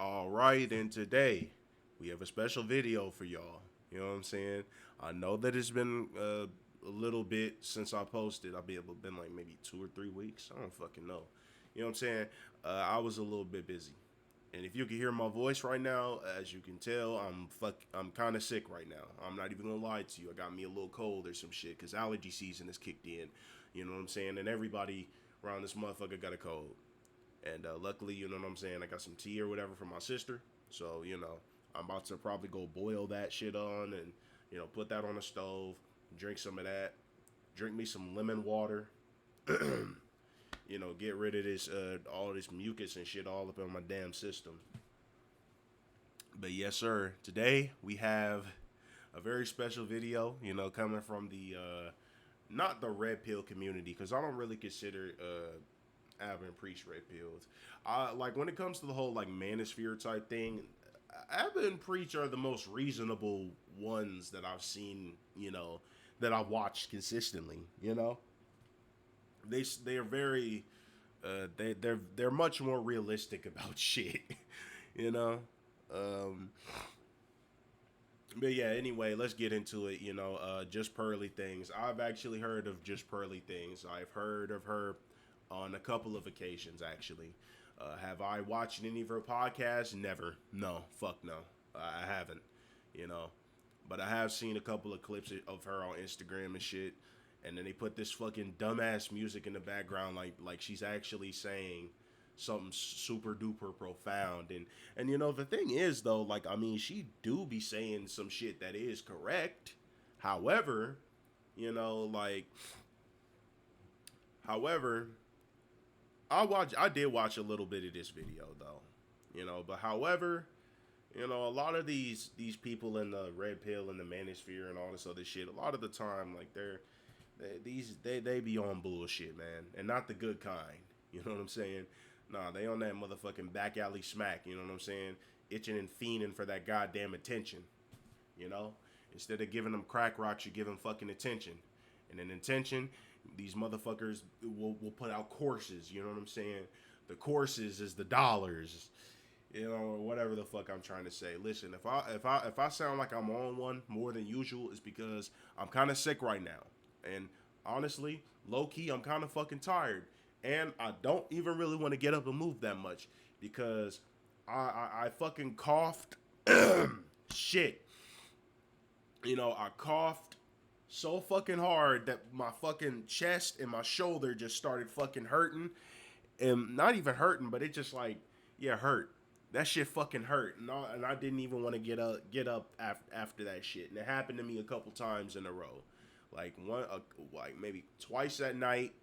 All right, and today we have a special video for y'all. You know what I'm saying? I know that it's been a little bit since I posted. I've been like maybe 2 or 3 weeks. I don't fucking know. You know what I'm saying? I was a little bit busy, and if you can hear my voice right now, as you can tell, I'm kind of sick right now. I'm not even gonna lie to you. I got me a little cold or some shit because allergy season has kicked in. You know what I'm saying? And everybody around this motherfucker got a cold. And luckily, you know what I'm saying, I got some tea or whatever from my sister. So, I'm about to probably go boil that shit on and, put that on the stove, drink some of that, drink me some lemon water, get rid of this, all this mucus and shit all up in my damn system. But yes, sir, today we have a very special video, coming from the, not the red pill community, because I don't really consider, Ab and Preach red pills. Like when it comes to the whole like manosphere type thing, Ab and Preach are the most reasonable ones that I've seen. That I've watched consistently. They're very they're much more realistic about shit. you know. Um, but yeah, anyway, let's get into it. Just Pearly Things. I've actually heard of Just Pearly Things. I've heard of her on a couple of occasions, actually. Have I watched any of her podcasts? Never. No. Fuck no. I haven't. You know. But I have seen a couple of clips of her on Instagram and shit. And then they put this fucking dumbass music in the background like she's actually saying something super duper profound. And the thing is though, like, I mean, she do be saying some shit that is correct. However, like, however, I did watch a little bit of this video though, but however, a lot of these people in the red pill and the manosphere and all this other shit, a lot of the time, like, they be on bullshit, man, and not the good kind. You know what I'm saying? Nah, they on that motherfucking back alley smack. You know what I'm saying? Itching and fiending for that goddamn attention. You know, instead of giving them crack rocks, you give them fucking attention, and in attention, these motherfuckers will put out courses. You know what I'm saying? The courses is the dollars. Or whatever the fuck I'm trying to say. Listen, if I sound like I'm on one more than usual, it's because I'm kind of sick right now. And honestly, low key, I'm kind of fucking tired. And I don't even really want to get up and move that much because I fucking coughed. Shit. I coughed so fucking hard that my fucking chest and my shoulder just started fucking hurting. And not even hurting, but it just like, yeah, hurt. That shit fucking hurt. And I didn't even want to get up after that shit. And it happened to me a couple times in a row. Like like maybe twice that night.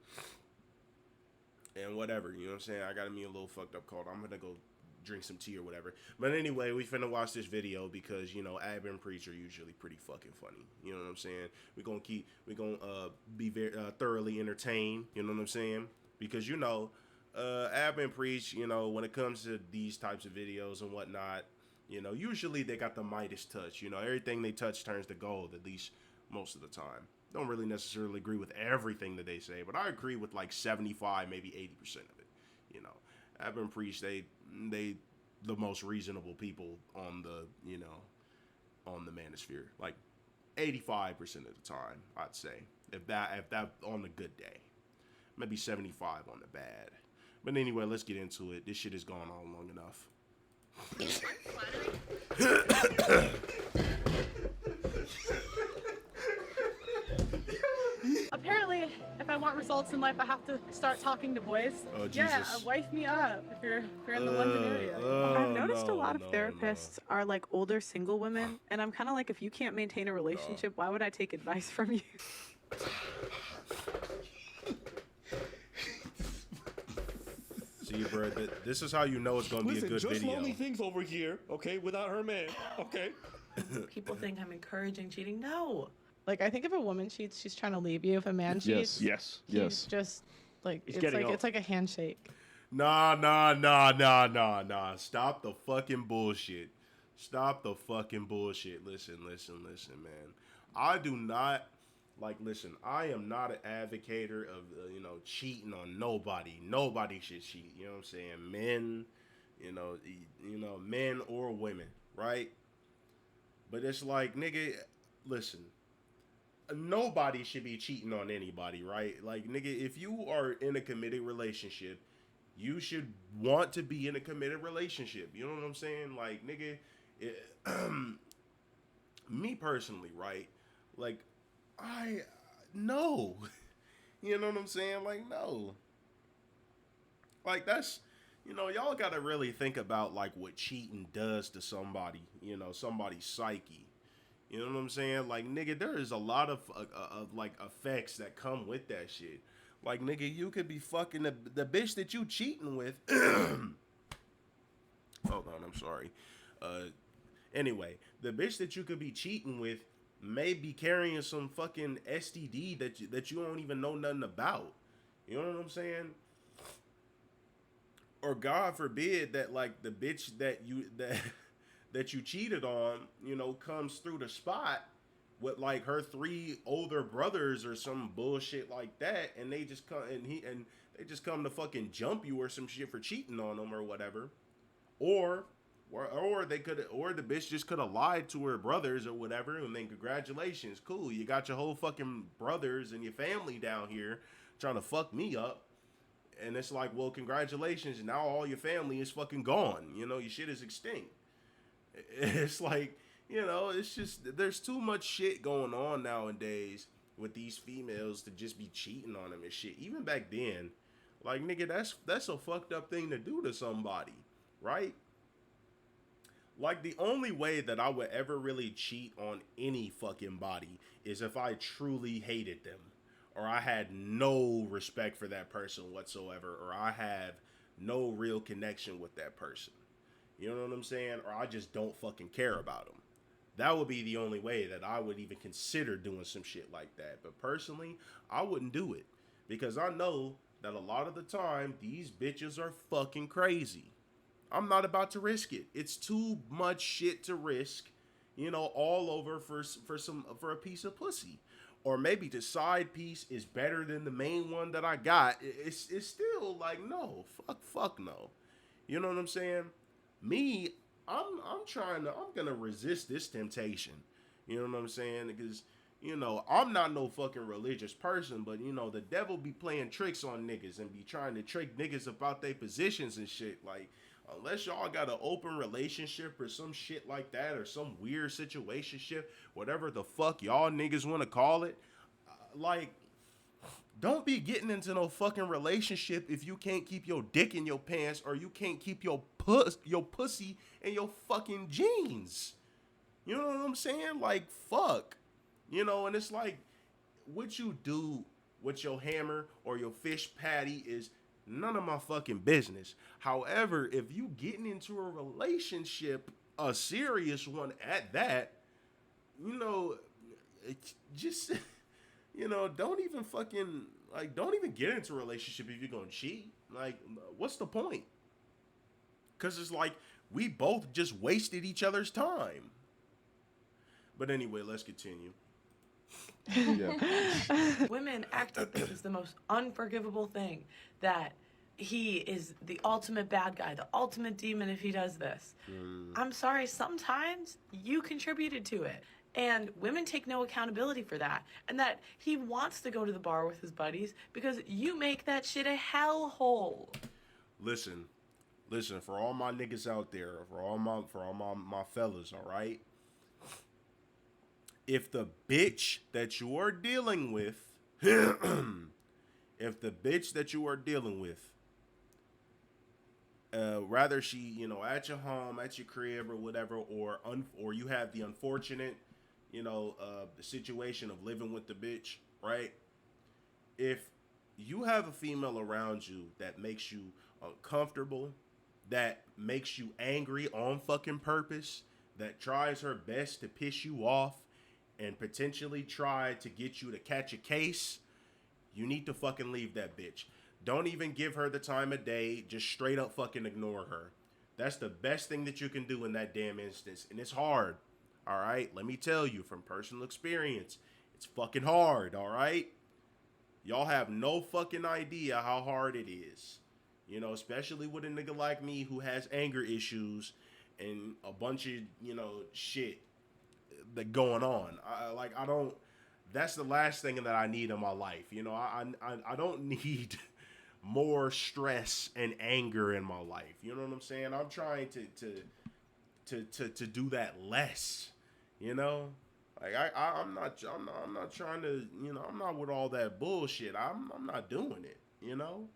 And whatever, you know what I'm saying? I got me a little fucked up cold. I'm going to go drink some tea or whatever. But anyway, we finna watch this video because, Ab and Preach are usually pretty fucking funny. You know what I'm saying? We're going to be very thoroughly entertained. You know what I'm saying? Because, Ab and Preach, when it comes to these types of videos and whatnot, usually they got the Midas touch. Everything they touch turns to gold, at least most of the time. Don't really necessarily agree with everything that they say, but I agree with like 75, maybe 80% of it. Ab and Preach, they the most reasonable people on the, on the manosphere. Like 85% of the time, I'd say. If that on the good day. Maybe 75 on the bad. But anyway, let's get into it. This shit has gone on long enough. Apparently, if I want results in life, I have to start talking to boys. Oh, Yeah, Jesus. wife me up if you're in the London area. I've noticed a lot of therapists are like older single women, and I'm kind of like, if you can't maintain a relationship, why would I take advice from you? See, bro, this is how you know it's gonna be a good just video. lonely things over here, okay, without her man, okay? People think I'm encouraging cheating. No. Like, I think if a woman cheats, she's trying to leave you. If a man cheats, he's just like it's like a handshake. Nah. Stop the fucking bullshit. Stop the fucking bullshit. Listen, man. I do not, like, listen, I am not an advocator of, cheating on nobody. Nobody should cheat. You know what I'm saying? Men, Men or women, right? But it's like, nigga, listen, nobody should be cheating on anybody, right? Like, nigga, if you are in a committed relationship, you should want to be in a committed relationship. You know what I'm saying? Like, nigga, me personally, right? Like, no. You know what I'm saying? Like, no. Like, that's, y'all gotta really think about, like, what cheating does to somebody, somebody's psyche. You know what I'm saying? Like, nigga, there is a lot of like, effects that come with that shit. Like, nigga, you could be fucking the bitch that you cheating with. Hold on, I'm sorry. Anyway, the bitch that you could be cheating with may be carrying some fucking STD that you don't even know nothing about. You know what I'm saying? Or God forbid that, like, the bitch that you cheated on, comes through the spot with, like, her 3 older brothers or some bullshit like that, and they just come they just come to fucking jump you or some shit for cheating on them or whatever. Or the bitch just could have lied to her brothers or whatever, and then congratulations, cool, you got your whole fucking brothers and your family down here trying to fuck me up. And it's like, well, congratulations, now all your family is fucking gone. Your shit is extinct. It's like, it's just, there's too much shit going on nowadays with these females to just be cheating on them and shit. Even back then, like, nigga, that's a fucked up thing to do to somebody, right? Like, the only way that I would ever really cheat on any fucking body is if I truly hated them, or I had no respect for that person whatsoever, or I have no real connection with that person. You know what I'm saying? Or I just don't fucking care about them. That would be the only way that I would even consider doing some shit like that. But personally, I wouldn't do it, because I know that a lot of the time, these bitches are fucking crazy. I'm not about to risk it. It's too much shit to risk, all over for a piece of pussy. Or maybe the side piece is better than the main one that I got. It's still like, no, fuck no. You know what I'm saying? Me, I'm gonna resist this temptation. You know what I'm saying? Because, I'm not no fucking religious person, but, the devil be playing tricks on niggas and be trying to trick niggas about their positions and shit. Like, unless y'all got an open relationship or some shit like that, or some weird situationship, whatever the fuck y'all niggas want to call it, like, don't be getting into no fucking relationship if you can't keep your dick in your pants, or you can't keep your pussy in your fucking jeans. You know what I'm saying? Like, fuck. And it's like, what you do with your hammer or your fish patty is none of my fucking business. However, if you getting into a relationship, a serious one at that, just, don't even fucking, like, don't even get into a relationship if you're gonna cheat. Like, what's the point? Because it's like, we both just wasted each other's time. But anyway, let's continue. Yeah. Women act like this is the most unforgivable thing, that he is the ultimate bad guy, the ultimate demon if he does this. I'm sorry, sometimes you contributed to it. And women take no accountability for that. And that he wants to go to the bar with his buddies because you make that shit a hellhole. Listen, for all my niggas out there, for all my fellas, all right? If the bitch that you are dealing with, rather she, at your home, at your crib or whatever, or you have the unfortunate, the situation of living with the bitch, right? If you have a female around you that makes you uncomfortable, that makes you angry on fucking purpose, that tries her best to piss you off and potentially try to get you to catch a case, you need to fucking leave that bitch. Don't even give her the time of day. Just straight up fucking ignore her. That's the best thing that you can do in that damn instance. And it's hard. All right? Let me tell you from personal experience. It's fucking hard. All right? Y'all have no fucking idea how hard it is. You know, especially with a nigga like me who has anger issues and a bunch of, you know, shit that going on. I don't. That's the last thing that I need in my life. You know, I don't need more stress and anger in my life. You know what I'm saying? I'm trying to do that less. You know, like I'm not trying to. You know, I'm not with all that bullshit. I'm not doing it. You know,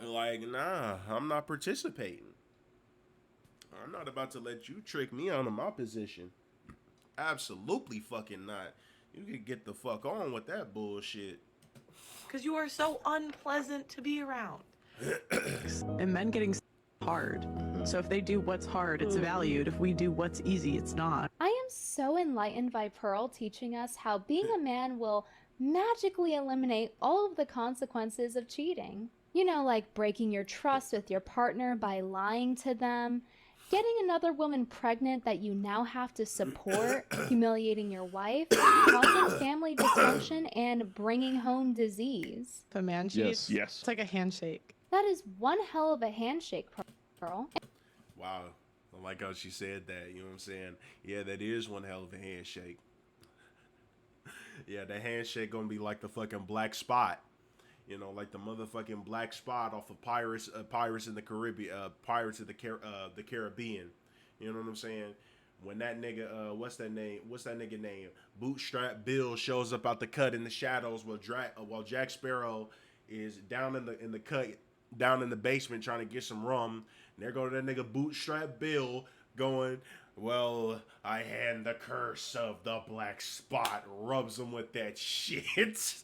like nah, I'm not participating. I'm not about to let you trick me out of my position. Absolutely fucking not. You can get the fuck on with that bullshit. Because you are so unpleasant to be around. And men getting hard. So if they do what's hard, it's valued. If we do what's easy, it's not. I am so enlightened by Pearl teaching us how being a man will magically eliminate all of the consequences of cheating. You know, like breaking your trust with your partner by lying to them, getting another woman pregnant that you now have to support, humiliating your wife, causing family dysfunction, and bringing home disease. If a man cheats, it's like a handshake. That is one hell of a handshake, Pearl. Wow. I like how she said that, you know what I'm saying? Yeah, that is one hell of a handshake. Yeah, that handshake gonna be like the fucking black spot. You know, like the motherfucking black spot off of Pirates in the Caribbean, Pirates of the Caribbean. You know what I'm saying? When that nigga, what's that nigga name? Bootstrap Bill shows up out the cut in the shadows while Jack Sparrow is down in the cut, down in the basement trying to get some rum. And there go that nigga Bootstrap Bill going, well, I hand the curse of the black spot, rubs him with that shit.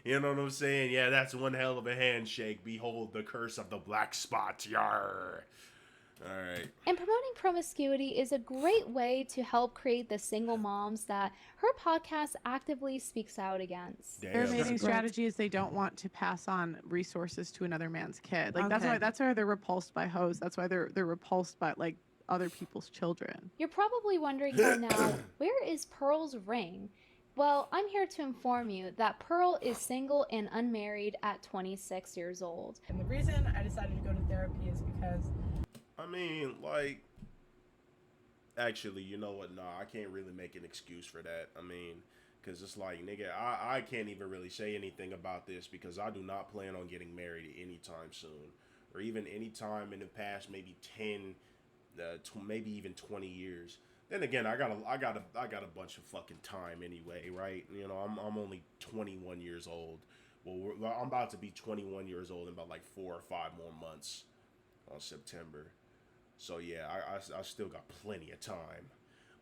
You know what I'm saying? Yeah, that's one hell of a handshake. Behold the curse of the black spot. Yar. All right. And promoting promiscuity is a great way to help create the single moms that her podcast actively speaks out against. Damn. Their mating strategy is they don't want to pass on resources to another man's kid. Like that's why they're repulsed by hoes. That's why they're repulsed by like other people's children. You're probably wondering by now, where is Pearl's ring? Well, I'm here to inform you that Pearl is single and unmarried at 26 years old. And the reason I decided to go to therapy is because... I mean, like... Actually, you know what? Nah, I can't really make an excuse for that. I mean, because it's like, nigga, I can't even really say anything about this because I do not plan on getting married anytime soon. Or even any time in the past, maybe 10, maybe even 20 years. Then again, I got a bunch of fucking time anyway, right? You know, I'm only 21 years old. Well, I'm about to be 21 years old in about like 4 or 5 more months on September. So yeah, I still got plenty of time.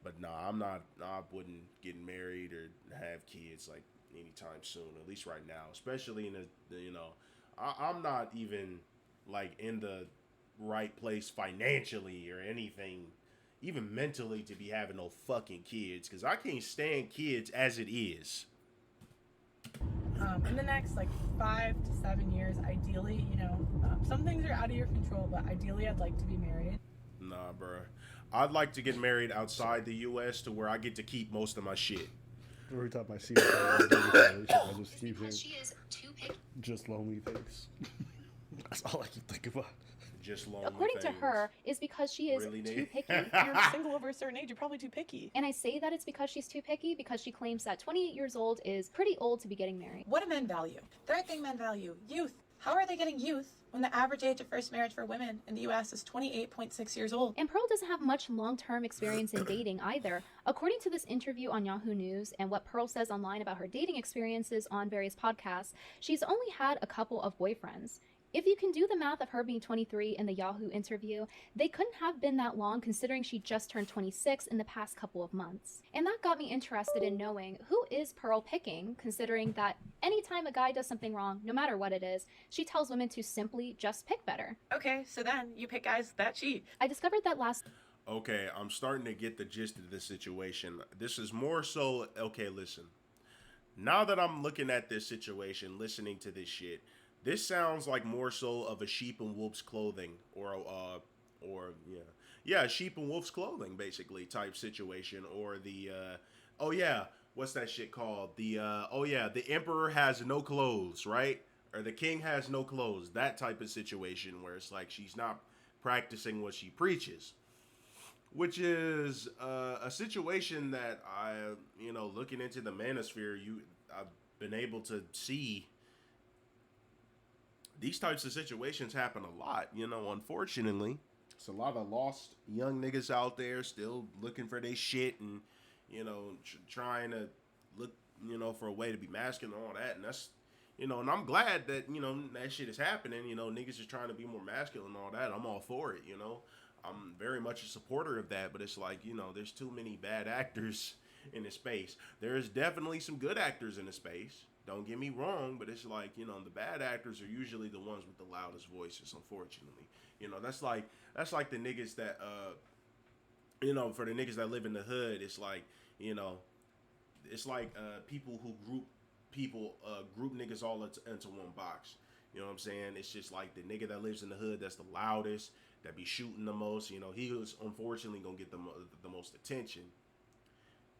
But nah, I wouldn't get married or have kids like anytime soon, at least right now. Especially in the you know, I'm not even like in the right place financially or anything, even mentally, to be having no fucking kids, because I can't stand kids as it is. In the next like 5 to 7 years, ideally, you know, some things are out of your control, but ideally I'd like to be married. Nah, bro. I'd like to get married outside the U.S. to where I get to keep most of my shit. Every time I see her, I just keep hearing, she is too picky. just lonely face. That's all I can think about. Just lonely According things. to her, is because she is Really, too picky. You're single over a certain age, you're probably too picky. And I say that it's because she's too picky because she claims that 28 years old is pretty old to be getting married. What do men value? Third thing men value, youth. How are they getting youth when the average age of first marriage for women in the U.S. is 28.6 years old? And Pearl doesn't have much long-term experience in dating either. According to this interview on Yahoo News and what Pearl says online about her dating experiences on various podcasts, she's only had a couple of boyfriends. If you can do the math of her being 23 in the Yahoo interview, they couldn't have been that long considering she just turned 26 in the past couple of months. And that got me interested in knowing who is Pearl picking, considering that anytime a guy does something wrong, no matter what it is, she tells women to simply just pick better. Okay, so then you pick guys that cheat. I discovered that last... Okay, I'm starting to get the gist of this situation. This is more so, okay, listen. Now that I'm looking at this situation, listening to this shit, this sounds like more so of a sheep in wolf's clothing, or sheep in wolf's clothing, basically, type situation, or the, what's that shit called? The emperor has no clothes, right? or the king has no clothes. That type of situation where it's like she's not practicing what she preaches, which is a situation that I, looking into the manosphere, I've been able to see these types of situations happen a lot, unfortunately. It's a lot of lost young niggas out there still looking for their shit and, trying to look, for a way to be masculine and all that. And that's, and I'm glad that, that shit is happening. Niggas is trying to be more masculine and all that. I'm all for it, I'm very much a supporter of that. But it's like, there's too many bad actors in the space. There's definitely some good actors in the space. Don't get me wrong, but it's like, the bad actors are usually the ones with the loudest voices, unfortunately. That's like the niggas that, for the niggas that live in the hood, it's like, people who group niggas all into one box. You know what I'm saying? It's just like the nigga that lives in the hood that's the loudest, that be shooting the most. He was unfortunately gonna get the most attention,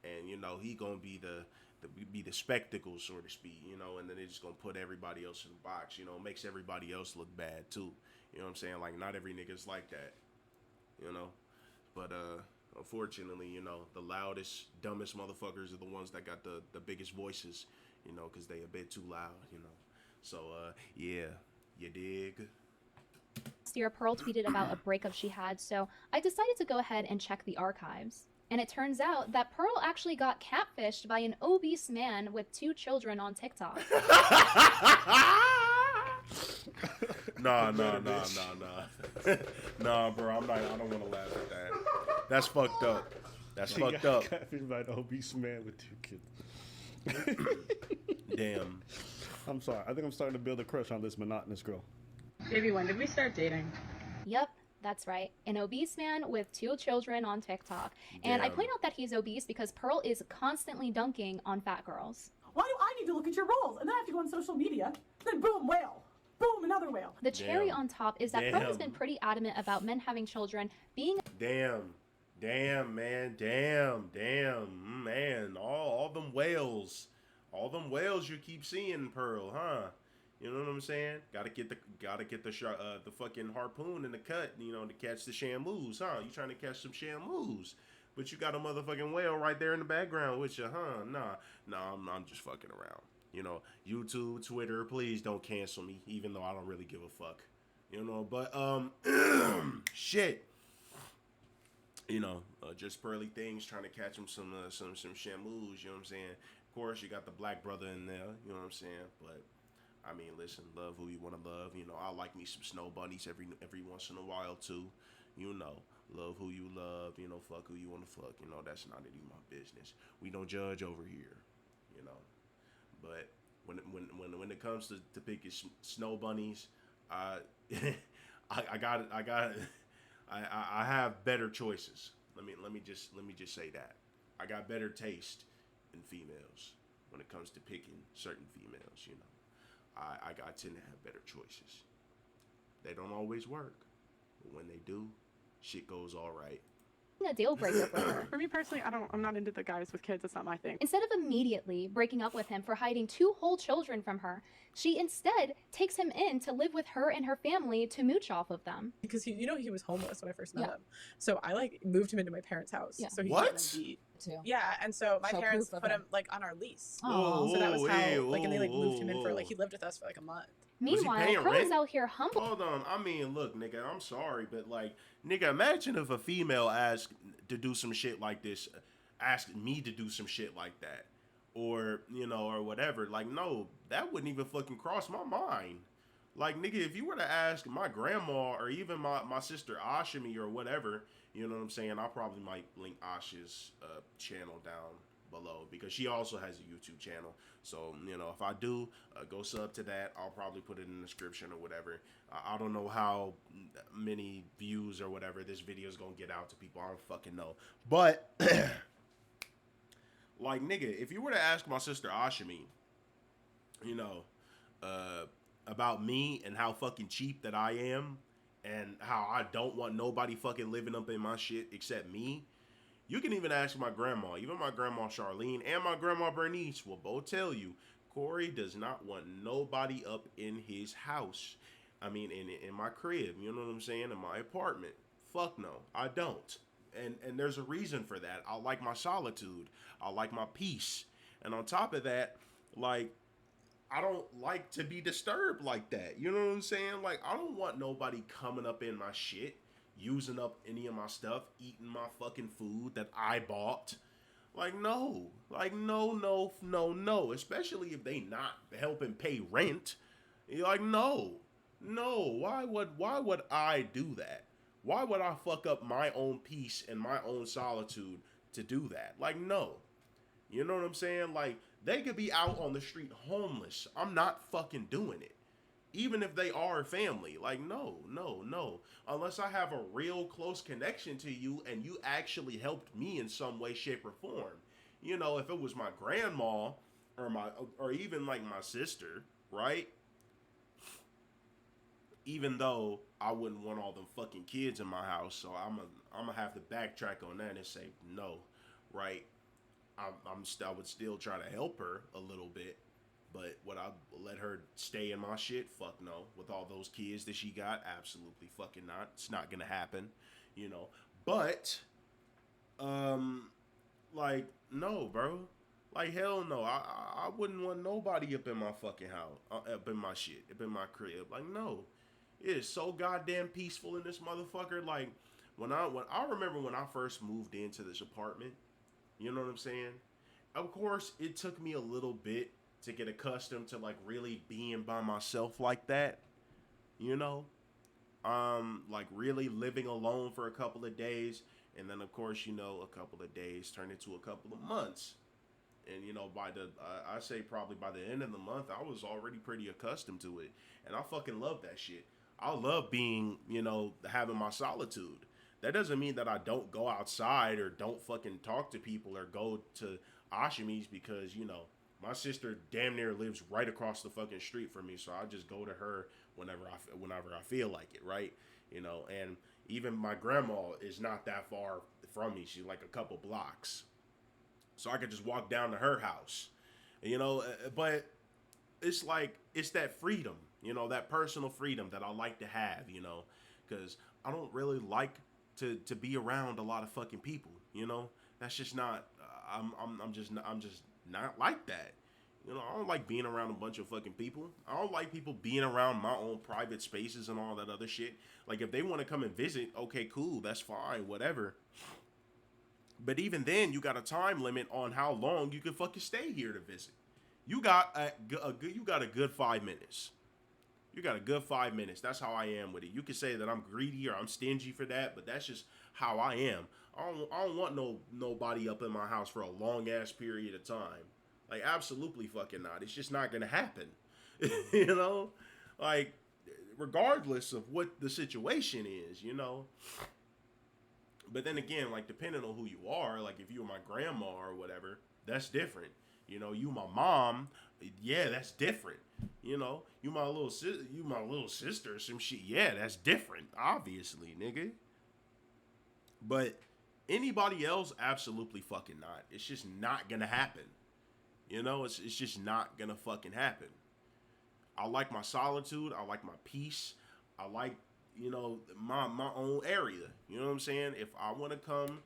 and he gonna be the spectacle, so to speak. And then they just gonna put everybody else in the box. Makes everybody else look bad too. You know what I'm saying? Like, not every nigga's like that. But unfortunately, the loudest, dumbest motherfuckers are the ones that got the biggest voices. Because they a bit too loud. So yeah, you dig. Last year, Pearl tweeted about a breakup she had, so I decided to go ahead and check the archives. And it turns out that Pearl actually got catfished by an obese man with 2 children on TikTok. Nah, bro, I don't want to laugh at that. That's fucked up. That's fucked up. Catfished by an obese man with 2 kids. Damn. I'm sorry. I think I'm starting to build a crush on this monotonous girl. Baby, when did we start dating? Yep, that's right. An obese man with 2 children on TikTok. And I point out that he's obese because Pearl is constantly dunking on fat girls. Why do I need to look at your rolls and then I have to go on social media? Then boom, whale. Boom, another whale. The cherry on top is that Pearl has been pretty adamant about men having children being... Damn, man. All them whales. All them whales you keep seeing, Pearl, huh? You know what I'm saying? Gotta get the fucking harpoon in the cut, to catch the shamus, huh? You trying to catch some shamus, but you got a motherfucking whale right there in the background with you, huh? Nah, I'm just fucking around. YouTube, Twitter, please don't cancel me, even though I don't really give a fuck. But shit. Just pearly things, trying to catch him some shamus. You know what I'm saying? Of course, you got the black brother in there. You know what I'm saying? But I mean, listen, love who you want to love. I like me some snow bunnies every once in a while too. Love who you love. Fuck who you want to fuck. That's not any of my business. We don't judge over here. But when it comes to picking snow bunnies, I have better choices. Let me just say that I got better taste in females when it comes to picking certain females. I tend to have better choices. They don't always work, but when they do, shit goes all right. A deal breaker for her. For me personally, I'm not into the guys with kids. That's not my thing. Instead of immediately breaking up with him for hiding 2 whole children from her, she instead takes him in to live with her and her family to mooch off of them. Because he was homeless when I first met him, so I moved him into my parents' house. Yeah. So he What? couldn't eat. Yeah, and so my parents put him on our lease. Oh. So that was how and they moved him in whoa. for he lived with us for a month. Meanwhile, paying Pearl is rent? out here humble. Hold on. I mean, look, nigga, I'm sorry, but nigga, imagine if a female asked to do some shit like this, asked me to do some shit like that, or or whatever. No, that wouldn't even fucking cross my mind. Nigga, if you were to ask my grandma or even my sister Ashimi or whatever, you know what I'm saying, I probably might link Asha's channel down below because she also has a YouTube channel. So, if I do, go sub to that. I'll probably put it in the description or whatever. I don't know how many views or whatever this video is going to get out to people. I don't fucking know. But, nigga, if you were to ask my sister Ashimi, about me and how fucking cheap that I am and how I don't want nobody fucking living up in my shit except me, you can even ask my grandma. Even my grandma Charlene and my grandma Bernice will both tell you Corey does not want nobody up in his house. I mean, in my crib, you know what I'm saying? In my apartment. Fuck no, I don't. And there's a reason for that. I like my solitude. I like my peace. And on top of that, like, I don't like to be disturbed like that. You know what I'm saying? Like, I don't want nobody coming up in my shit, using up any of my stuff, eating my fucking food that I bought. Like, no. Like, no. Especially if they not helping pay rent. You're like, no. Why would I do that? Why would I fuck up my own peace and my own solitude to do that? Like, no. You know what I'm saying? Like, they could be out on the street homeless. I'm not fucking doing it. Even if they are family. Like, no. Unless I have a real close connection to you and you actually helped me in some way, shape, or form. You know, if it was my grandma or even like my sister, right? Even though I wouldn't want all them fucking kids in my house, so I'm gonna have to backtrack on that and say no, right? I would still try to help her a little bit, but would I let her stay in my shit? Fuck no. With all those kids that she got, absolutely fucking not. It's not gonna happen, you know. But, like, no, bro. Like, hell no. I wouldn't want nobody up in my fucking house, up in my shit, up in my crib. Like, no. It is so goddamn peaceful in this motherfucker. Like, when I remember when I first moved into this apartment, you know what I'm saying? Of course, it took me a little bit to get accustomed to, like, really being by myself like that, you know? Like, really living alone for a couple of days, and then, of course, you know, a couple of days turned into a couple of months. And, you know, I say probably by the end of the month, I was already pretty accustomed to it. And I fucking love that shit. I love being, you know, having my solitude. That doesn't mean that I don't go outside or don't fucking talk to people or go to Ashimi's because, you know, my sister damn near lives right across the fucking street from me. So I just go to her whenever I feel like it, right? You know, and even my grandma is not that far from me. She's like a couple blocks. So I could just walk down to her house, you know, but it's like, it's that freedom, you know, that personal freedom that I like to have, you know, because I don't really like to be around a lot of fucking people, you know. That's just not, I'm just not like that. You know, I don't like being around a bunch of fucking people. I don't like people being around my own private spaces and all that other shit. Like, if they want to come and visit, okay, cool, that's fine, whatever. But even then, you got a time limit on how long you can fucking stay here to visit. You got a good 5 minutes. You got a good 5 minutes. That's how I am with it. You can say that I'm greedy or I'm stingy for that, but that's just how I am. I don't want nobody up in my house for a long ass period of time. Like, absolutely fucking not. It's just not gonna happen. You know, like, regardless of what the situation is, you know. But then again, like, depending on who you are, like, if you're my grandma or whatever, that's different. You know, you my mom, yeah, that's different. You know, you my little sister or some shit, yeah, that's different, obviously, nigga. But anybody else, absolutely fucking not. It's just not gonna happen. You know, it's just not gonna fucking happen. I like my solitude. I like my peace. I like, you know, my own area. You know what I'm saying? If I want to come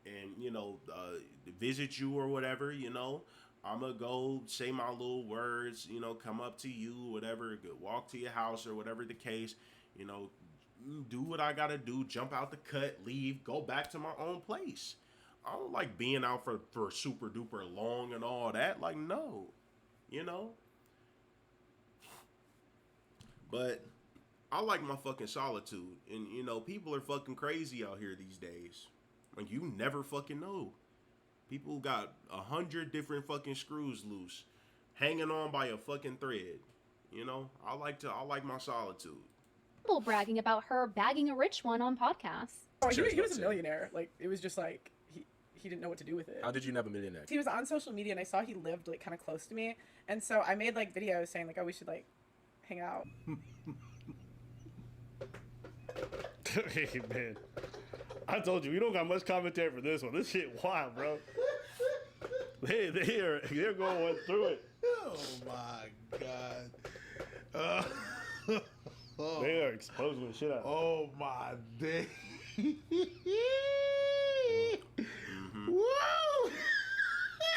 and, you know, visit you or whatever, you know, I'm going to go say my little words, you know, come up to you, whatever, walk to your house or whatever the case, you know, do what I got to do, jump out the cut, leave, go back to my own place. I don't like being out for super duper long and all that. Like, no, you know. But I like my fucking solitude. And, you know, people are fucking crazy out here these days. Like, you never fucking know. People got 100 different fucking screws loose, hanging on by a fucking thread. You know, I like my solitude. People bragging about her bagging a rich one on podcasts. Oh, he was a millionaire. Like, it was just like, he didn't know what to do with it. How did you know a millionaire? He was on social media, and I saw he lived, like, kind of close to me. And so I made, like, videos saying, like, oh, we should, like, hang out. Hey, man. I told you, we don't got much commentary for this one. This shit wild, bro. They're going through it. Oh my god. They are exposing the shit out. Oh my day. Mm-hmm. Woo!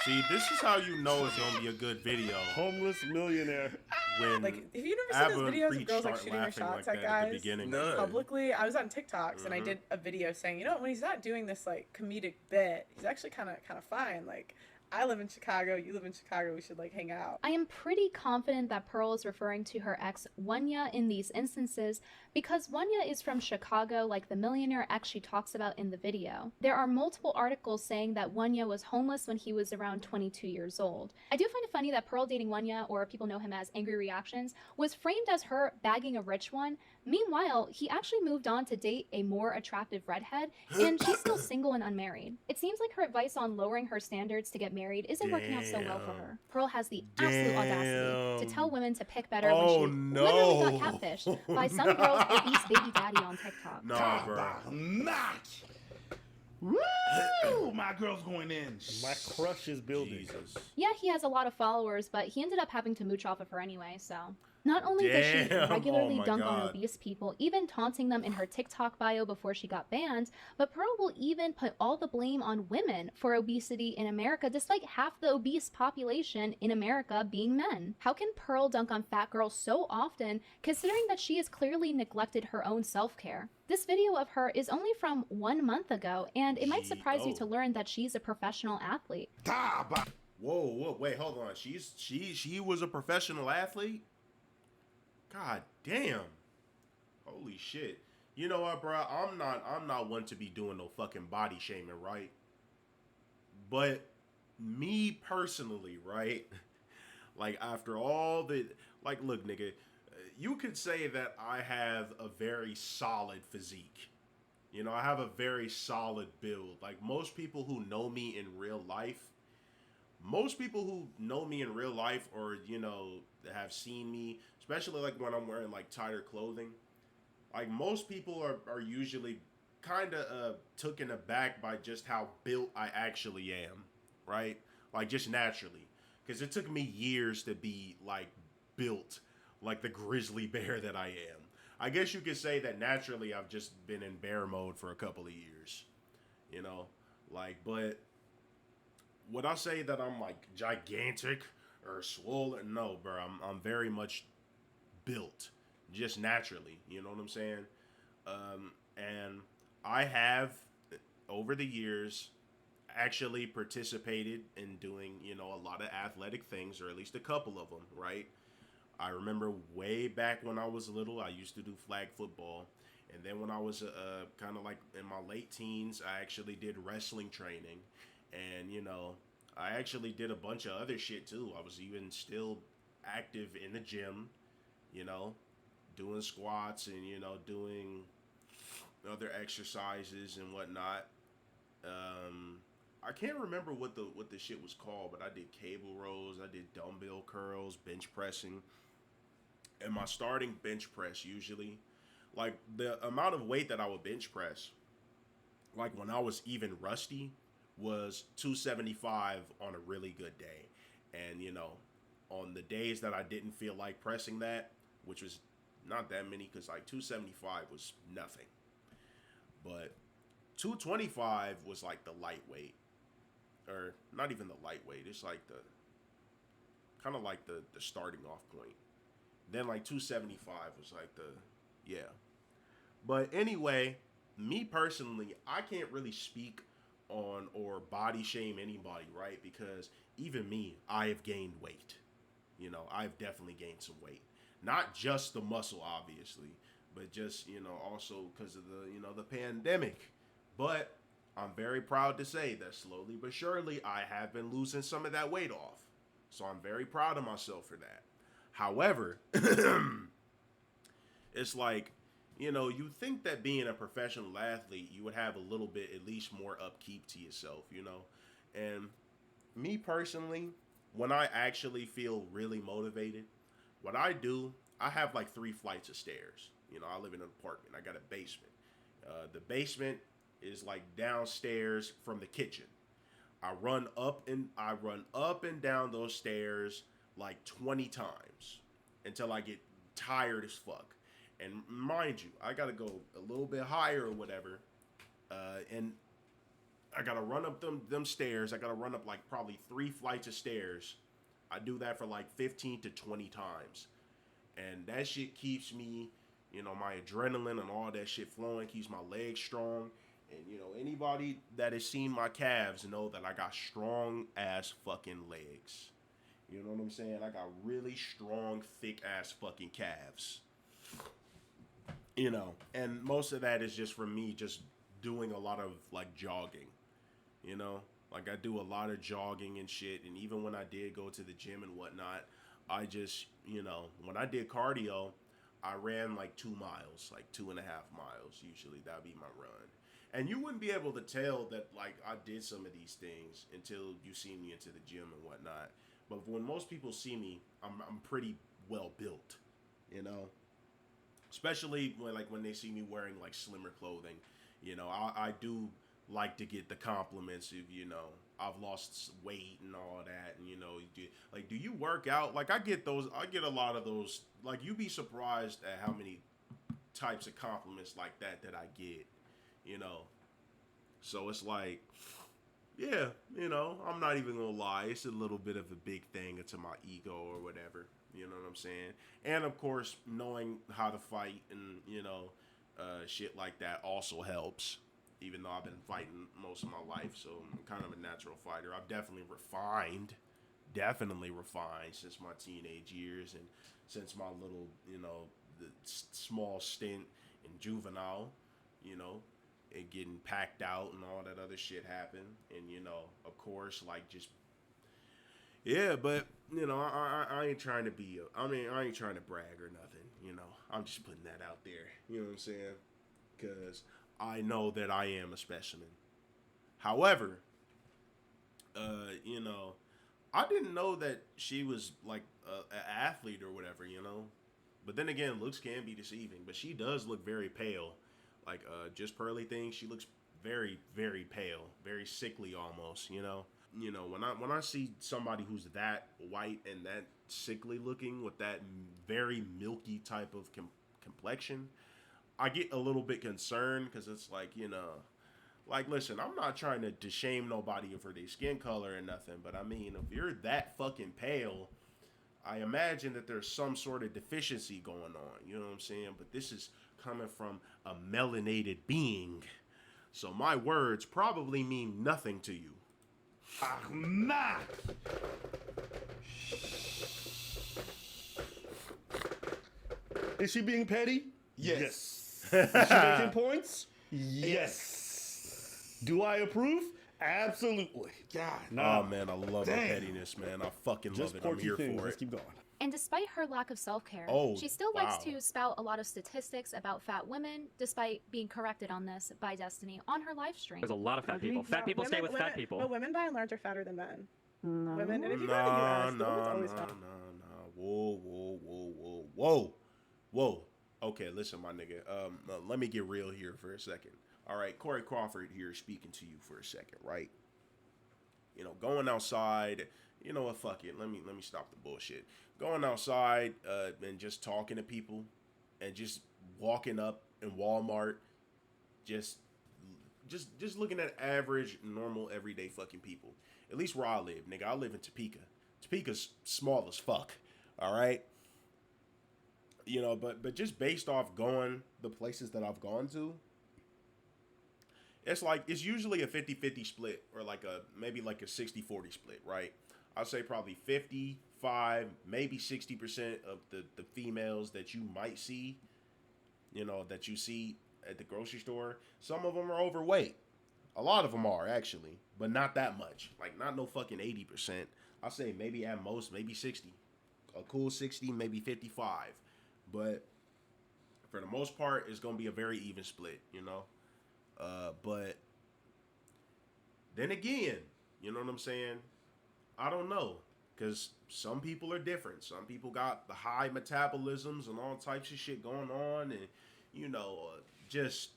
See, this is how you know it's gonna be a good video. Homeless millionaire. When Like, have you never seen Abba those and videos Preach of girls like start shooting their laughing shots like at that at the guys beginning. None. publicly? I was on TikToks and I Mhm. did a video saying, you know, when he's not doing this like comedic bit, he's actually kind of fine. Like, I live in Chicago, you live in Chicago, we should like hang out. I am pretty confident that Pearl is referring to her ex Wanya in these instances because Wanya is from Chicago, like the millionaire ex she talks about in the video. There are multiple articles saying that Wanya was homeless when he was around 22 years old. I do find it funny that Pearl dating Wanya, or people know him as Angry Reactions, was framed as her bagging a rich one. Meanwhile, he actually moved on to date a more attractive redhead, and she's still single and unmarried. It seems like her advice on lowering her standards to get married isn't working out so well for her. Pearl has the absolute audacity to tell women to pick better when she literally got catfished by some girl's obese baby daddy on TikTok. Nah, bro. Knock. Woo! My girl's going in. My crush is building. Jesus. Yeah, he has a lot of followers, but he ended up having to mooch off of her anyway, so. Not only does she Damn, regularly oh my dunk on God. obese people, even taunting them in her TikTok bio before she got banned, but Pearl will even put all the blame on women for obesity in America, despite half the obese population in America being men. How can Pearl dunk on fat girls so often, considering that she has clearly neglected her own self-care? This video of her is only from 1 month ago, and it might surprise you to learn that she's a professional athlete. Whoa, wait, hold on. She was a professional athlete? God damn. Holy shit. You know what, bro? I'm not one to be doing no fucking body shaming, right? But me personally, right? Like, after all the, like, look, nigga, you could say that I have a very solid physique. You know, I have a very solid build. Like, most people who know me in real life, or, you know, have seen me, especially like when I'm wearing like tighter clothing, like most people are usually kind of taken aback by just how built I actually am, right? Like, just naturally, because it took me years to be like built like the grizzly bear that I am. I guess you could say that naturally I've just been in bear mode for a couple of years, you know, like, but would I say that I'm like gigantic or swollen? No, bro. I'm very much built, just naturally. You know what I'm saying? And I have, over the years, actually participated in doing, you know, a lot of athletic things, or at least a couple of them, right? I remember way back when I was little, I used to do flag football. And then when I was kind of like in my late teens, I actually did wrestling training. And, you know, I actually did a bunch of other shit too. I was even still active in the gym, you know, doing squats and, you know, doing other exercises and whatnot. I can't remember what the shit was called, but I did cable rows, I did dumbbell curls, bench pressing. And my starting bench press usually, like the amount of weight that I would bench press, like when I was even rusty, was 275 on a really good day. And, you know, on the days that I didn't feel like pressing that, which was not that many, because like 275 was nothing, but 225 was like the lightweight, or not even the lightweight, it's like the kind of like the starting off point. Then like 275 was like the, yeah. But anyway, me personally, I can't really speak on or body shame anybody, right? Because even me, I have gained weight. You know, I've definitely gained some weight. Not just the muscle, obviously, but just, you know, also because of the, you know, the pandemic. But I'm very proud to say that slowly but surely I have been losing some of that weight off. So I'm very proud of myself for that. However, it's like, you know, you think that being a professional athlete, you would have a little bit, at least more upkeep to yourself, you know? And me personally, when I actually feel really motivated, what I do, I have like 3 flights of stairs. You know, I live in an apartment. I got a basement. The basement is like downstairs from the kitchen. I run up and down those stairs like 20 times until I get tired as fuck. And mind you, I gotta go a little bit higher or whatever, and I gotta run up them stairs. I gotta run up like probably 3 flights of stairs. I do that for like 15 to 20 times, and that shit keeps me, my adrenaline and all that shit flowing, keeps my legs strong. And anybody that has seen my calves know that I got strong ass fucking legs. You know what I'm saying? I got really strong, thick ass fucking calves. And most of that is just from me just doing a lot of like jogging. Like I do a lot of jogging and shit. And even when I did go to the gym and whatnot, I just, when I did cardio, I ran like 2 miles, like 2.5 miles. Usually that'd be my run. And you wouldn't be able to tell that like I did some of these things until you see me into the gym and whatnot. But when most people see me, I'm pretty well built, especially when they see me wearing like slimmer clothing. I do like to get the compliments of, I've lost weight and all that. And, do you work out? Like I get a lot of those. Like you'd be surprised at how many types of compliments like that I get, So it's like, yeah, I'm not even gonna lie. It's a little bit of a big thing to my ego or whatever. You know what I'm saying? And of course, knowing how to fight and, shit like that also helps. Even though I've been fighting most of my life, so I'm kind of a natural fighter. I've definitely refined since my teenage years and since my little, the small stint in juvenile, and getting packed out and all that other shit happened. And, of course, like just, yeah, but, I ain't trying to be, I ain't trying to brag or nothing, I'm just putting that out there, you know what I'm saying? Because I know that I am a specimen. However, I didn't know that she was like an athlete or whatever, But then again, looks can be deceiving. But she does look very pale. Like just Pearly thing, she looks very, very pale, very sickly almost. When I see somebody who's that white and that sickly looking with that very milky type of complexion, I get a little bit concerned because it's like, like, listen, I'm not trying to shame nobody for their skin color or nothing, but I mean, if you're that fucking pale, I imagine that there's some sort of deficiency going on, you know what I'm saying? But this is coming from a melanated being, so my words probably mean nothing to you. Ahmad! Is she being petty? Yes. Is she making points? Yes. Do I approve? Absolutely. God. Oh man, I love her pettiness, man. I fucking Just love it. I'm here for Let's it. keep going. And despite her lack of self-care, she still likes to spout a lot of statistics about fat women, despite being corrected on this by Destiny on her live stream. There's a lot of fat people. Fat people stay with fat people. But women by and large are fatter than men. No. Women, and if you go to the US, the women's always fat. Whoa. Okay, listen, my nigga. Let me get real here for a second. All right, Corey Crawford here speaking to you for a second, right? Going outside. You know what? Fuck it. Let me stop the bullshit. Going outside and just talking to people, and just walking up in Walmart, just looking at average, normal, everyday fucking people. At least where I live, nigga. I live in Topeka. Topeka's small as fuck. All right. But just based off going the places that I've gone to, it's usually a 50-50 split, or maybe like a 60-40 split, right? I'd say probably 55, maybe 60% of the females that you might see, that you see at the grocery store, some of them are overweight. A lot of them are, actually, but not that much. Like, not no fucking 80%. I'll say maybe at most, maybe 60. A cool 60, maybe 55. But for the most part, it's going to be a very even split, But then again, you know what I'm saying? I don't know, because some people are different. Some people got the high metabolisms and all types of shit going on, and just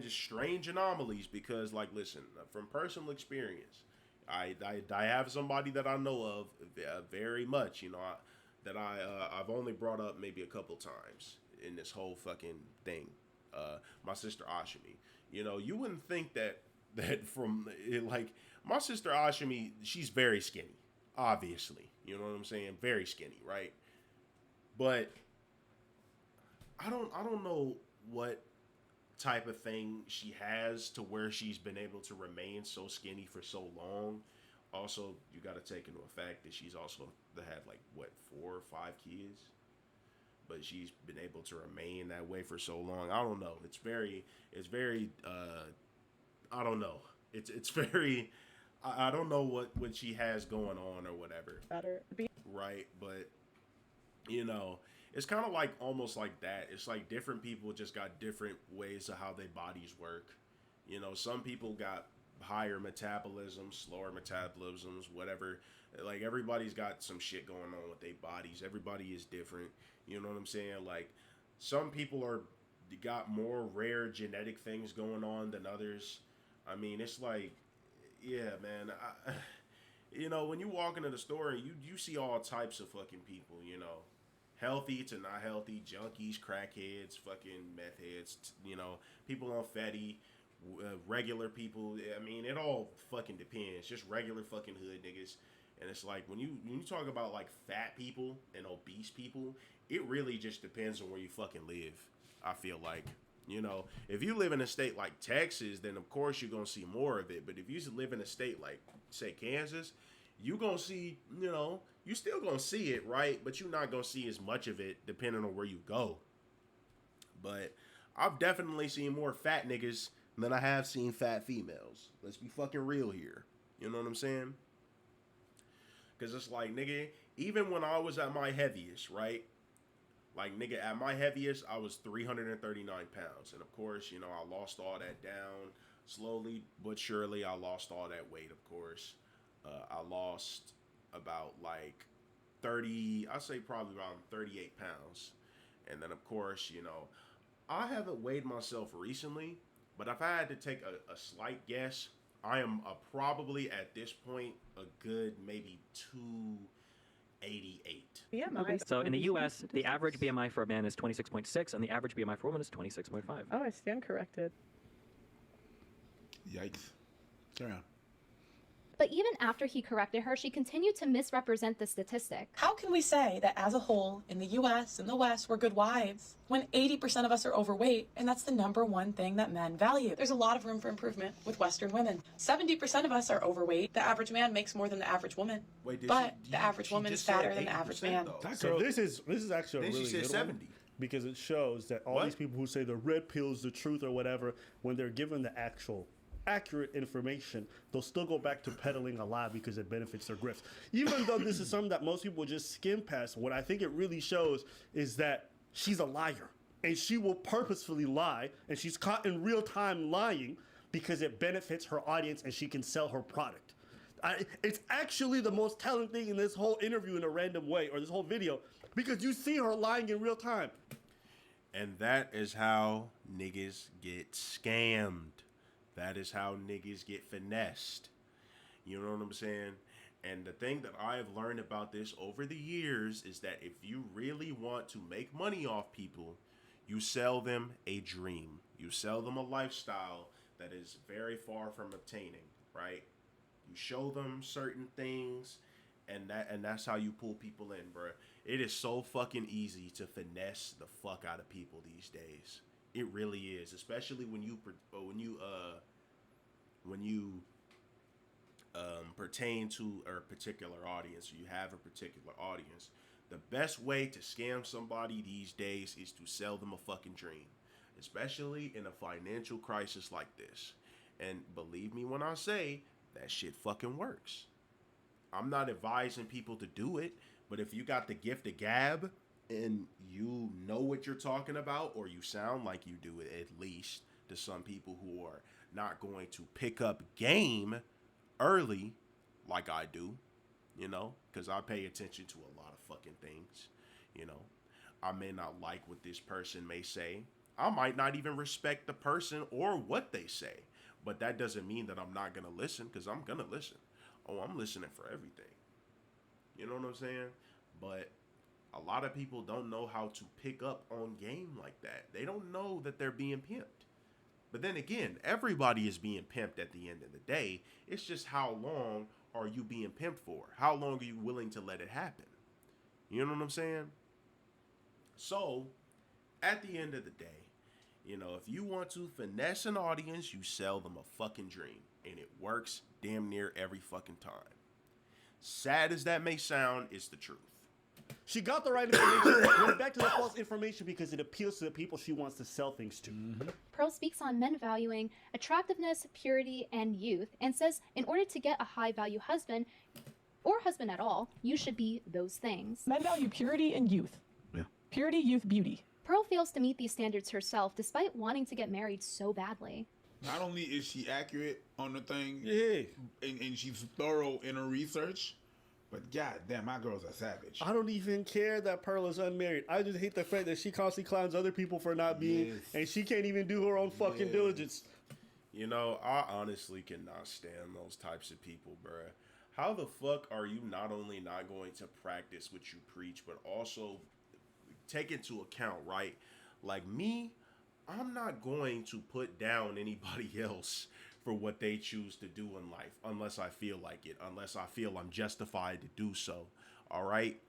strange anomalies. Because, like, listen, from personal experience, I have somebody that I know of very much, you know, I've only brought up maybe a couple times in this whole fucking thing. My sister Ashimi. You know, you wouldn't think that from it, like my sister Ashimi, she's very skinny, obviously. You know what I'm saying? Very skinny, right? But I don't know what type of thing she has to where she's been able to remain so skinny for so long. Also, you got to take into effect that she's also had like what 4 or 5 kids, but she's been able to remain that way for so long. I don't know. It's very I don't know. It's very I don't know what she has going on or whatever. Better. Right, but you know, it's kind of like almost like that. It's like different people just got different ways of how their bodies work. You know, some people got higher metabolism, slower metabolisms, whatever. Like everybody's got some shit going on with their bodies. Everybody is different. You know what I'm saying? Like some people got more rare genetic things going on than others. I mean, it's like, yeah, man. You know, when you walk into the store, you see all types of fucking people, you know. Healthy to not healthy, junkies, crackheads, fucking meth heads, you know, people on fatty, regular people. I mean, it all fucking depends. Just regular fucking hood niggas. And it's like when you talk about like fat people and obese people, it really just depends on where you fucking live. I feel like, you know, if you live in a state like Texas, then of course you're gonna see more of it. But if you live in a state like say Kansas, you gonna see, you know, you still gonna see it, right? But you're not gonna see as much of it depending on where you go. But I've definitely seen more fat niggas than I have seen fat females. Let's be fucking real here. You know what I'm saying? Because it's like, nigga, even when I was at my heaviest, right? Like, nigga, at my heaviest, I was 339 pounds. And of course, you know, I lost all that down. Slowly but surely, I lost all that weight, of course. I lost about like 30, I'd say probably around 38 pounds. And then of course, you know, I haven't weighed myself recently, but if I had to take a slight guess, I am probably at this point a good maybe 288. BMI. So in the U.S., the average BMI for a man is 26.6, and the average BMI for a woman is 26.5. Oh, I stand corrected. Yikes. Carry on. But even after he corrected her, she continued to misrepresent the statistic. How can we say that as a whole, in the US and the West, we're good wives, when 80% of us are overweight, and that's the #1 thing that men value? There's a lot of room for improvement with Western women. 70% of us are overweight. The average man makes more than the average woman. Wait, but the average woman is fatter than the average man. So this is actually a really said good 70. one, because it shows that all these people who say the red pill is the truth or whatever, when they're given the actual accurate information, they'll still go back to peddling a lie because it benefits their grifts. Even though this is something that most people just skim past, what I think it really shows is that she's a liar. And she will purposefully lie, and she's caught in real time lying because it benefits her audience and she can sell her product. It's actually the most telling thing in this whole interview in a random way, or this whole video, because you see her lying in real time. And that is how niggas get scammed. That is how niggas get finessed. You know what I'm saying? And the thing that I have learned about this over the years is that if you really want to make money off people, you sell them a dream. You sell them a lifestyle that is very far from obtaining, right? You show them certain things, and that's how you pull people in, bro. It is so fucking easy to finesse the fuck out of people these days. It really is, especially when you pertain to a particular audience, or you have a particular audience. The best way to scam somebody these days is to sell them a fucking dream, especially in a financial crisis like this. And believe me when I say that shit fucking works. I'm not advising people to do it, but if you got the gift of gab and you know what you're talking about, or you sound like you do it at least to some people who are not going to pick up game early like I do, you know, because I pay attention to a lot of fucking things, you know. I may not like what this person may say. I might not even respect the person or what they say, but that doesn't mean that I'm not going to listen, because I'm going to listen. oh, I'm listening for everything. You know what I'm saying? But a lot of people don't know how to pick up on game like that. They don't know that they're being pimped. But then again, everybody is being pimped at the end of the day. It's just how long are you being pimped for? How long are you willing to let it happen? You know what I'm saying? So, at the end of the day, you know, if you want to finesse an audience, you sell them a fucking dream. And it works damn near every fucking time. Sad as that may sound, it's the truth. She got the right information. Went back to the false information because it appeals to the people she wants to sell things to. Pearl speaks on men valuing attractiveness, purity, and youth, and says in order to get a high-value husband, or husband at all, you should be those things. Men value purity and youth. Yeah. Purity, youth, beauty. Pearl fails to meet these standards herself, despite wanting to get married so badly. Not only is she accurate on the thing, and she's thorough in her research, but goddamn, my girl's a savage. I don't even care that Pearl is unmarried. I just hate the fact that she constantly clowns other people for not being, and she can't even do her own fucking diligence. You know, I honestly cannot stand those types of people, bruh. How the fuck are you not only not going to practice what you preach, but also take into account, right? Like me, I'm not going to put down anybody else for what they choose to do in life unless I feel like it, unless I feel I'm justified to do so. All right.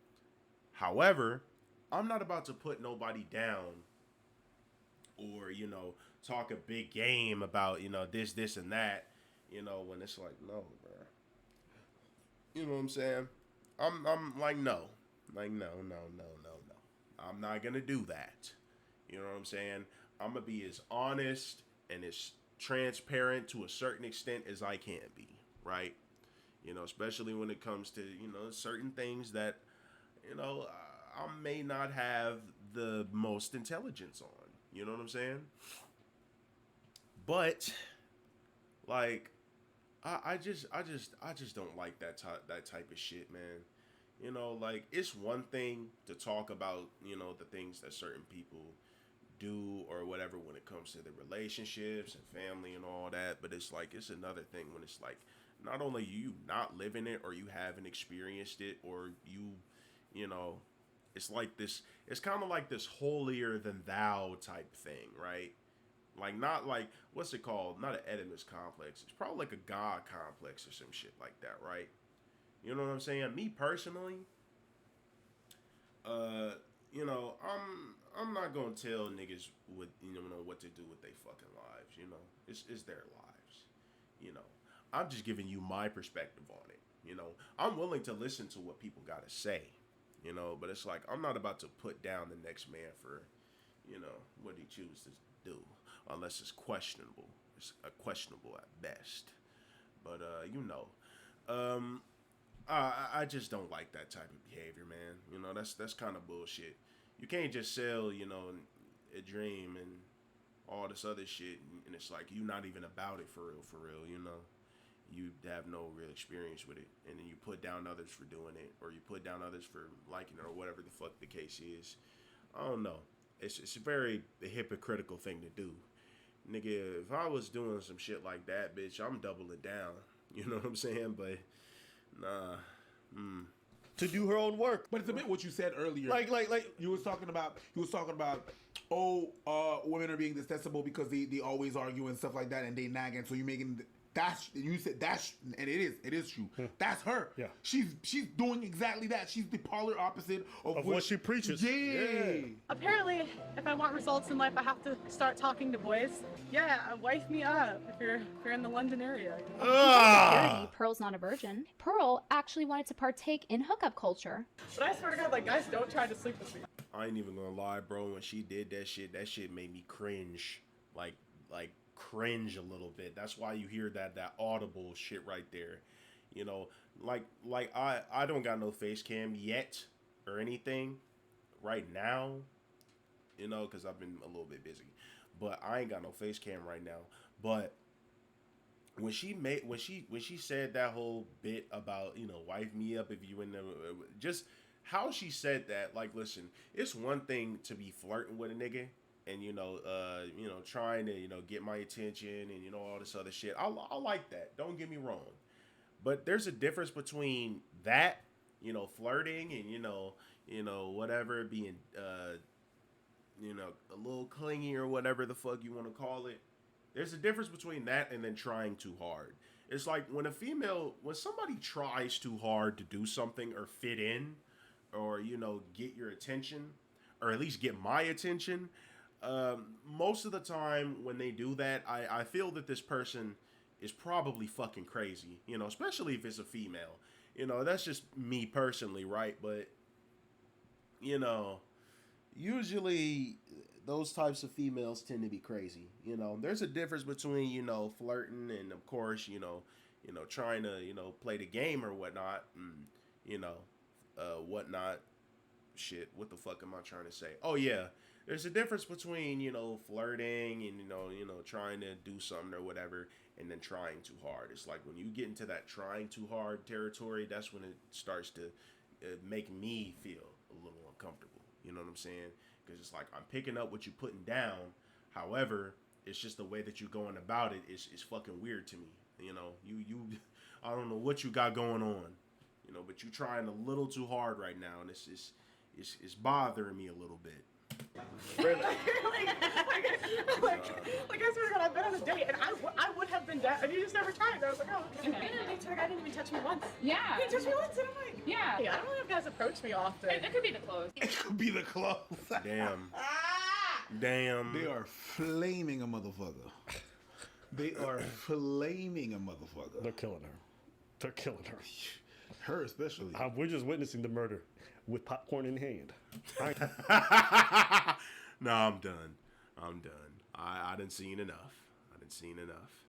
However, I'm not about to put nobody down or, you know, talk a big game about, you know, this and that, you know, when it's like, no, bro. You know what I'm saying? I'm like, no. Like, no. I'm not going to do that. You know what I'm saying? I'm going to be as honest and as transparent to a certain extent as I can be, right? You know, especially when it comes to, you know, certain things that, you know, I may not have the most intelligence on. You know what I'm saying? But, like, I just don't like that type of shit, man. You know, like, it's one thing to talk about, you know, the things that certain people do or whatever when it comes to the relationships and family and all that, but it's like, it's another thing when it's like, not only you not living it or you haven't experienced it or you know, it's like this, it's kind of like this holier than thou type thing, right? Like, not like, what's it called? Not an Oedipus complex. It's probably like a God complex or some shit like that, right? You know what I'm saying? Me personally, you know, I'm not gonna tell niggas what, you know, what to do with their fucking lives. You know, it's their lives. You know, I'm just giving you my perspective on it. You know, I'm willing to listen to what people gotta say. You know, but it's like, I'm not about to put down the next man for, you know, what he chooses to do, unless it's questionable. It's questionable at best. But you know, I just don't like that type of behavior, man. You know, that's kind of bullshit. You can't just sell, you know, a dream and all this other shit, and it's like you not even about it for real, you know. You have no real experience with it, and then you put down others for doing it, or you put down others for liking it, or whatever the fuck the case is. I don't know. It's a very hypocritical thing to do. Nigga, if I was doing some shit like that, bitch, I'm doubling down. You know what I'm saying? But, nah. To do her own work. But it's a bit what you said earlier. Like you was talking about, women are being detestable because they always argue and stuff like that, and they nagging. So you making you said that's, and it is true. That's her. Yeah. She's doing exactly that. She's the polar opposit of what she preaches. Yeah. Apparently, if I want results in life, I have to start talking to boys. Yeah, wife me up if you're in the London area. Purity, Pearl's not a virgin. Pearl actually wanted to partake in hookup culture. But I swear to God, like, guys don't try to sleep with me. I ain't even gonna lie, bro. When she did that shit made me cringe. Like cringe a little bit. That's why you hear that audible shit right there. You know, like I don't got no face cam yet or anything right now, you know, because I've been a little bit busy. But I ain't got no face cam right now. But when she said that whole bit about, you know, wife me up if you in the, just how she said that, like, listen, it's one thing to be flirting with a nigga and, you know, trying to, you know, get my attention and, you know, all this other shit. I like that. Don't get me wrong. But there's a difference between that, you know, flirting and whatever, being a little clingy or whatever the fuck you want to call it. There's a difference between that and then trying too hard. It's like when somebody tries too hard to do something or fit in, or get your attention, or at least get my attention. Most of the time when they do that, I feel that this person is probably fucking crazy, especially if it's a female. That's just me personally, right? But, usually those types of females tend to be crazy. There's a difference between, flirting and, of course, trying to, play the game or whatnot, and, whatnot. Shit, what the fuck am I trying to say? Oh, yeah. There's a difference between, flirting and, trying to do something or whatever, and then trying too hard. It's like when you get into that trying too hard territory, that's when it starts to make me feel a little uncomfortable. You know what I'm saying? Because it's like I'm picking up what you're putting down. However, it's just the way that you're going about it is fucking weird to me. You I don't know what you got going on, but you're trying a little too hard right now, and it's bothering me a little bit. like I swear to God, I've been on a date and I would have been down and you just never tried. I was like, oh, okay. I've been on a date, so guy didn't even touch me once. Yeah. He touched me once and I'm like, yeah. I don't know if guys approach me often. It could be the clothes. It could be the clothes. Damn. Damn. They are flaming a motherfucker. They are flaming a motherfucker. They're killing her. They're killing her. Her especially. We're just witnessing the murder with popcorn in hand. No, I'm done. I done seen enough.